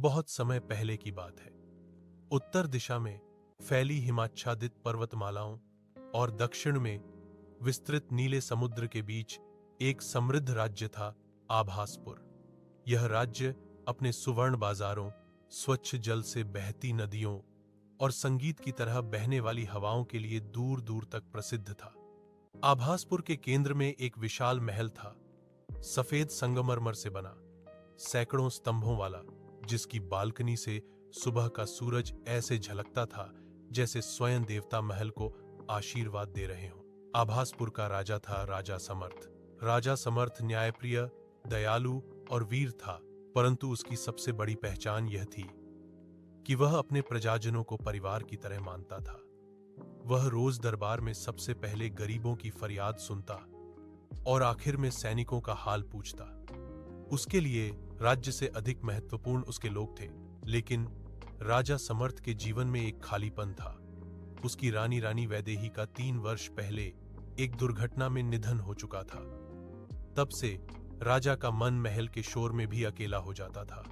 बहुत समय पहले की बात है। उत्तर दिशा में फैली हिमाच्छादित पर्वतमालाओं और दक्षिण में विस्तृत नीले समुद्र के बीच एक समृद्ध राज्य था, आभासपुर। यह राज्य अपने सुवर्ण बाजारों, स्वच्छ जल से बहती नदियों और संगीत की तरह बहने वाली हवाओं के लिए दूर दूर तक प्रसिद्ध था। आभासपुर के केंद्र में एक विशाल महल था, सफेद संगमरमर से बना, सैकड़ों स्तंभों वाला, जिसकी बालकनी से सुबह का सूरज ऐसे झलकता था जैसे स्वयं देवता महल को आशीर्वाद दे रहे हों। आभासपुर का राजा था राजा समर्थ। राजा समर्थ न्यायप्रिय, दयालु और वीर था, परंतु उसकी सबसे बड़ी पहचान यह थी कि वह अपने प्रजाजनों को परिवार की तरह मानता था। वह रोज दरबार में सबसे पहले गरीबों की फरियाद सुनता और आखिर में सैनिकों का हाल पूछता। उसके लिए राज्य से अधिक महत्वपूर्ण उसके लोग थे, लेकिन राजा समर्थ के जीवन में एक खालीपन था। उसकी रानी वैदेही का 3 वर्ष पहले एक दुर्घटना में निधन हो चुका था। तब से राजा का मन महल के शोर में भी अकेला हो जाता था।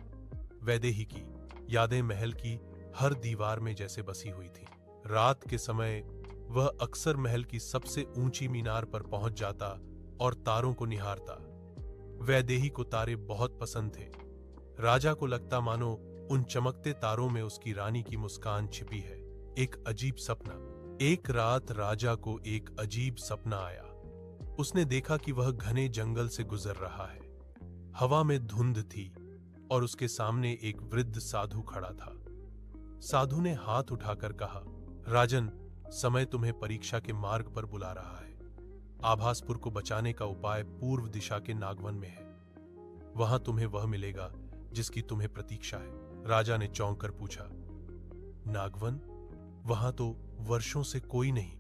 वैदेही की यादें महल की हर दीवार में जैसे बसी हुई थी। रात के समय वह अक्सर महल की सबसे ऊंची मीनार पर पहुंच जाता और तारों को निहारता। वैदेही को तारे बहुत पसंद थे। राजा को लगता मानो उन चमकते तारों में उसकी रानी की मुस्कान छिपी है। एक अजीब सपना। एक रात राजा को एक अजीब सपना आया। उसने देखा कि वह घने जंगल से गुजर रहा है। हवा में धुंध थी और उसके सामने एक वृद्ध साधु खड़ा था। साधु ने हाथ उठाकर कहा, राजन, समय तुम्हें परीक्षा के मार्ग पर बुला रहा है। आभासपुर को बचाने का उपाय पूर्व दिशा के नागवन में है। वहां तुम्हें वह मिलेगा जिसकी तुम्हें प्रतीक्षा है। राजा ने चौंक कर पूछा, नागवन? वहां तो वर्षों से कोई नहीं।